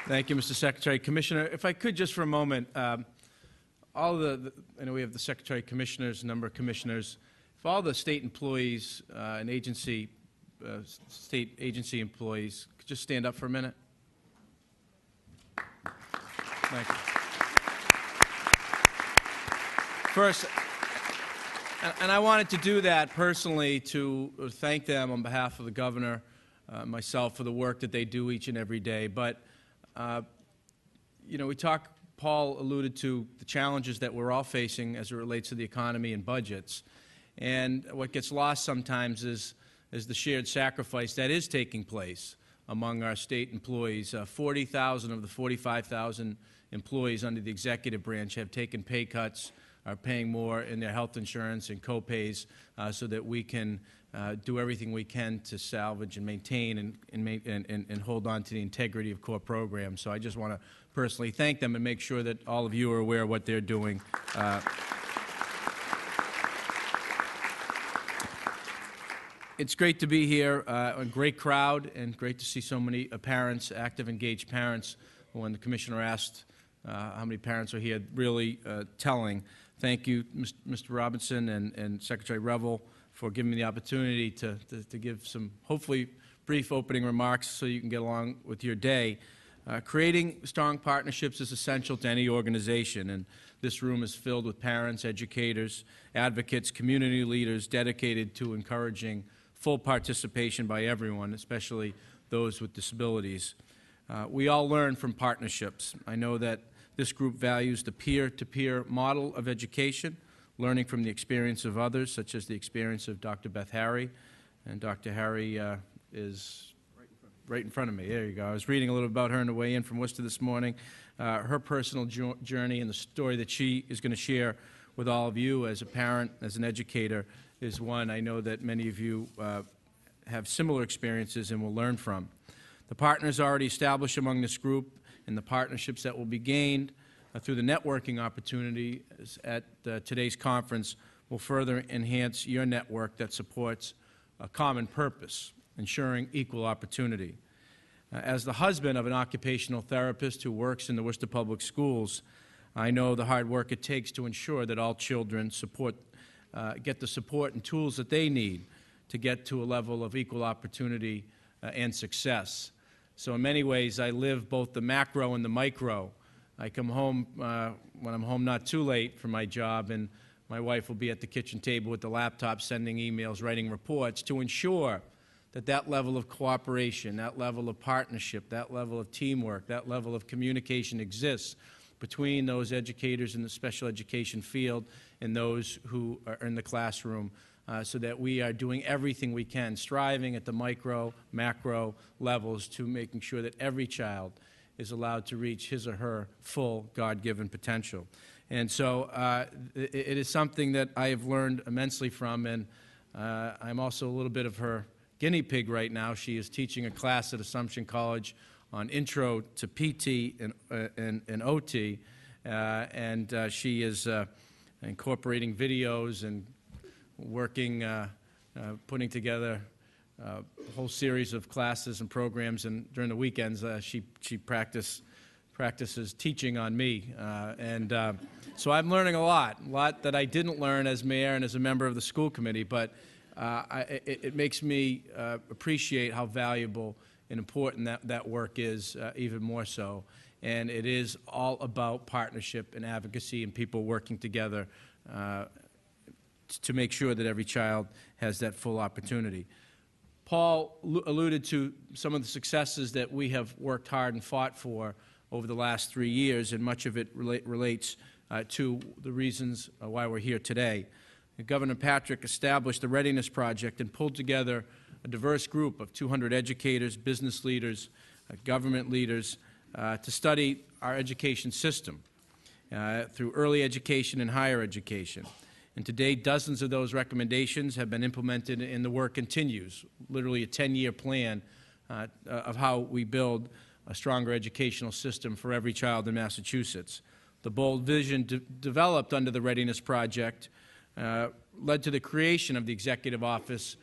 Thank you, Mr. Secretary. Commissioner, if I could just for a moment, I know we have the Secretary Commissioners, a number of commissioners. If all the state employees and state agency employees could just stand up for a minute. Thank you. First, and I wanted to do that personally to thank them on behalf of the governor, myself, for the work that they do each and every day. But, you know, Paul alluded to the challenges that we're all facing as it relates to the economy and budgets. And what gets lost sometimes is the shared sacrifice that is taking place among our state employees. 40,000 of the 45,000 employees under the executive branch have taken pay cuts, are paying more in their health insurance and co-pays so that we can do everything we can to salvage and maintain and hold on to the integrity of core programs. So I just want to personally thank them and make sure that all of you are aware of what they're doing. It's great to be here, a great crowd, and great to see so many parents, active, engaged parents. When the Commissioner asked how many parents are here, really telling. Thank you, Mr. Robinson and Secretary Revel, for giving me the opportunity to give some, hopefully, brief opening remarks so you can get along with your day. Creating strong partnerships is essential to any organization, and this room is filled with parents, educators, advocates, community leaders dedicated to encouraging full participation by everyone, especially those with disabilities. We all learn from partnerships. I know that this group values the peer-to-peer model of education, learning from the experience of others, such as the experience of Dr. Beth Harry. And Dr. Harry is right in front of me. There you go. I was reading a little about her on the way in from Worcester this morning. Her personal journey and the story that she is going to share with all of you as a parent, as an educator, is one I know that many of you have similar experiences and will learn from. The partners already established among this group and the partnerships that will be gained through the networking opportunity at today's conference will further enhance your network that supports a common purpose, ensuring equal opportunity. As the husband of an occupational therapist who works in the Worcester Public Schools, I know the hard work it takes to ensure that all children get the support and tools that they need to get to a level of equal opportunity and success. So in many ways, I live both the macro and the micro. I come home when I'm home not too late from my job, and my wife will be at the kitchen table with the laptop sending emails, writing reports to ensure that that level of cooperation, that level of partnership, that level of teamwork, that level of communication exists between those educators in the special education field and those who are in the classroom, so that we are doing everything we can, striving at the micro, macro levels to making sure that every child is allowed to reach his or her full God-given potential. And so it is something that I have learned immensely from, and I'm also a little bit of her guinea pig right now. She is teaching a class at Assumption College on Intro to PT and OT, and she is incorporating videos and working, putting together a whole series of classes and programs, and during the weekends she practices teaching on me, and so I'm learning a lot that I didn't learn as mayor and as a member of the school committee, but it makes me appreciate how valuable and important that work is, even more so. And it is all about partnership and advocacy and people working together to make sure that every child has that full opportunity. Paul alluded to some of the successes that we have worked hard and fought for over the last 3 years, and much of it relates to the reasons why we're here today. Governor Patrick established the Readiness Project and pulled together a diverse group of 200 educators, business leaders, government leaders to study our education system through early education and higher education. And today, dozens of those recommendations have been implemented, and the work continues, literally a 10-year plan of how we build a stronger educational system for every child in Massachusetts. The bold vision developed under the Readiness Project led to the creation of the Executive Office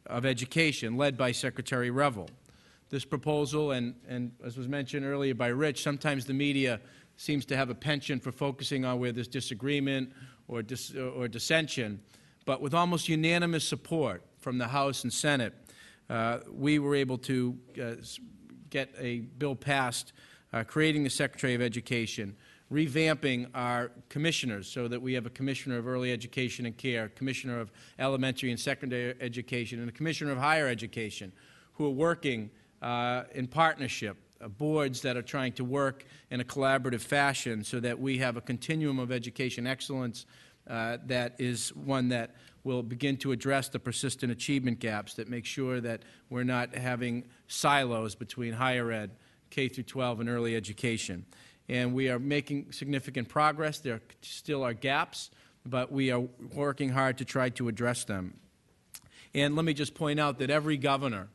of Education, led by Secretary Revel. this proposal, and as was mentioned earlier by Rich, sometimes the media seems to have a penchant for focusing on where there's disagreement or dissension. But with almost unanimous support from the House and Senate, we were able to get a bill passed creating the Secretary of Education, revamping our commissioners so that we have a commissioner of early education and care, commissioner of elementary and secondary education, and a commissioner of higher education, who are working in partnership, boards that are trying to work in a collaborative fashion so that we have a continuum of education excellence that is one that will begin to address the persistent achievement gaps, that make sure that we're not having silos between higher ed, K through 12, and early education. And we are making significant progress. There still are gaps, but we are working hard to try to address them. And let me just point out that every governor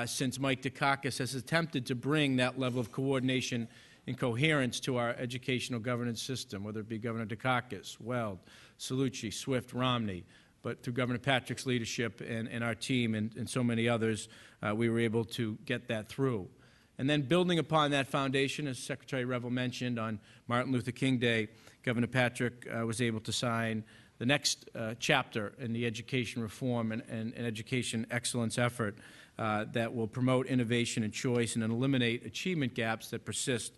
since Mike Dukakis has attempted to bring that level of coordination and coherence to our educational governance system, whether it be Governor Dukakis, Weld, Cellucci, Swift, Romney, but through Governor Patrick's leadership and our team and so many others, we were able to get that through. And then building upon that foundation, as Secretary Revel mentioned, on Martin Luther King Day, Governor Patrick was able to sign the next chapter in the education reform and education excellence effort that will promote innovation and choice and eliminate achievement gaps that persist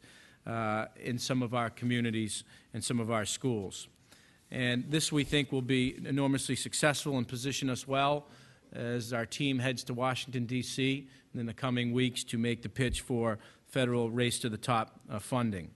in some of our communities and some of our schools. And this, we think, will be enormously successful and position us well as our team heads to Washington, D.C. in the coming weeks to make the pitch for federal race to the top funding.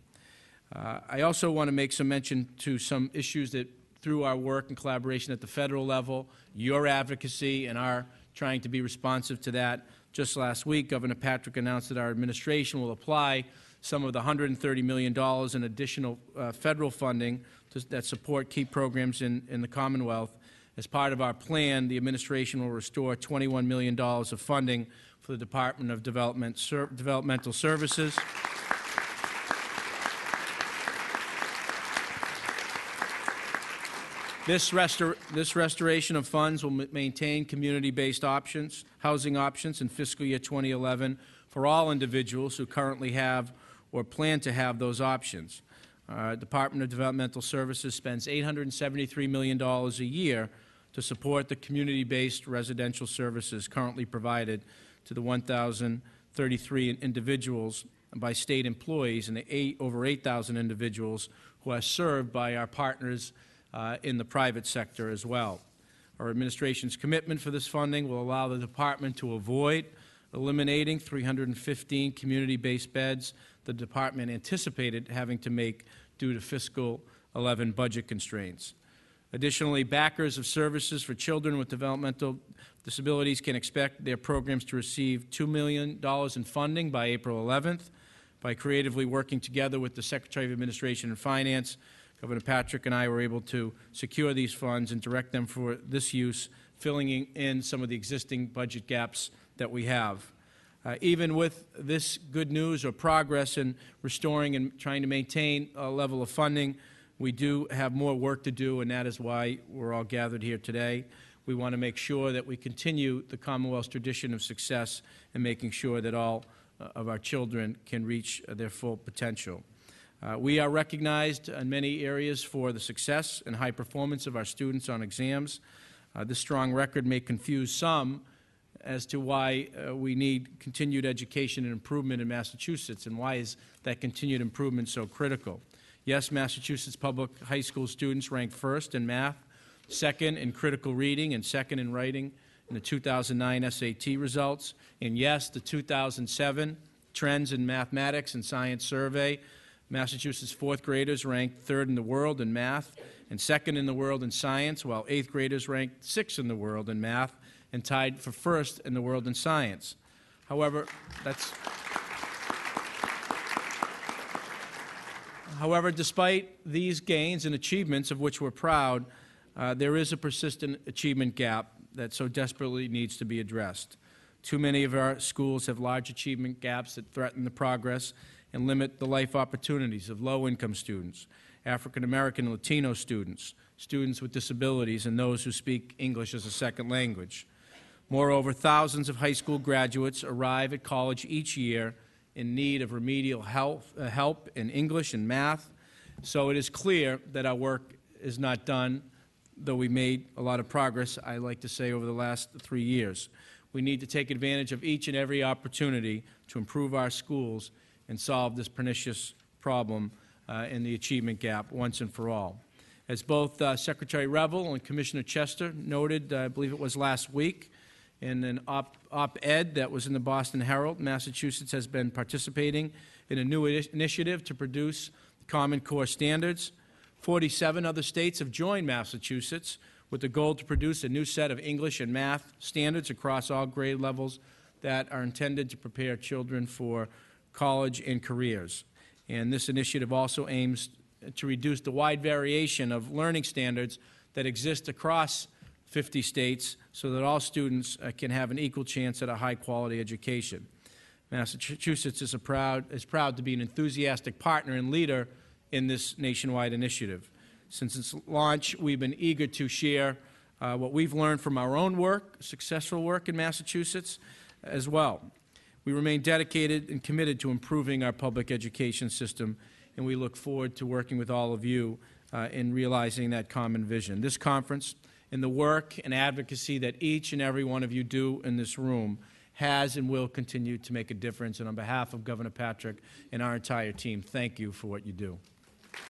I also want to make some mention to some issues that, through our work and collaboration at the federal level, your advocacy and our trying to be responsive to that. Just last week, Governor Patrick announced that our administration will apply some of the $130 million in additional federal funding that support key programs in the Commonwealth. As part of our plan, the administration will restore $21 million of funding for the Department of Developmental Services. This restoration of funds will maintain community-based options, housing options in fiscal year 2011 for all individuals who currently have or plan to have those options. Department of Developmental Services spends $873 million a year to support the community-based residential services currently provided to the 1,033 individuals by state employees and the over 8,000 individuals who are served by our partners in the private sector as well. Our administration's commitment for this funding will allow the department to avoid eliminating 315 community-based beds the department anticipated having to make due to fiscal 11 budget constraints. Additionally, backers of services for children with developmental disabilities can expect their programs to receive $2 million in funding by April 11th. By creatively working together with the Secretary of Administration and Finance, Governor Patrick and I were able to secure these funds and direct them for this use, filling in some of the existing budget gaps that we have. Even with this good news or progress in restoring and trying to maintain a level of funding, we do have more work to do, and that is why we're all gathered here today. We want to make sure that we continue the Commonwealth's tradition of success in making sure that all of our children can reach their full potential. We are recognized in many areas for the success and high performance of our students on exams. This strong record may confuse some as to why we need continued education and improvement in Massachusetts, and why is that continued improvement so critical. Yes, Massachusetts public high school students rank first in math, second in critical reading, and second in writing in the 2009 SAT results. And yes, the 2007 Trends in Mathematics and Science Survey, Massachusetts fourth graders ranked third in the world in math and second in the world in science, while eighth graders ranked sixth in the world in math and tied for first in the world in science. However, despite these gains and achievements of which we're proud, there is a persistent achievement gap that so desperately needs to be addressed. Too many of our schools have large achievement gaps that threaten the progress and limit the life opportunities of low-income students, African American and Latino students, students with disabilities, and those who speak English as a second language. Moreover, thousands of high school graduates arrive at college each year in need of remedial help in English and math. So it is clear that our work is not done, though we made a lot of progress, I like to say, over the last 3 years. We need to take advantage of each and every opportunity to improve our schools and solve this pernicious problem in the achievement gap once and for all. As both Secretary Revel and Commissioner Chester noted, I believe it was last week, in an op-ed that was in the Boston Herald, Massachusetts has been participating in a new initiative to produce Common Core standards. 47 other states have joined Massachusetts with the goal to produce a new set of English and math standards across all grade levels that are intended to prepare children for college and careers. And this initiative also aims to reduce the wide variation of learning standards that exist across 50 states so that all students can have an equal chance at a high-quality education. Massachusetts is proud to be an enthusiastic partner and leader in this nationwide initiative. Since its launch, we've been eager to share what we've learned from our own work, successful work in Massachusetts as well. We remain dedicated and committed to improving our public education system, and we look forward to working with all of you in realizing that common vision. This conference and the work and advocacy that each and every one of you do in this room has and will continue to make a difference. And on behalf of Governor Patrick and our entire team, thank you for what you do.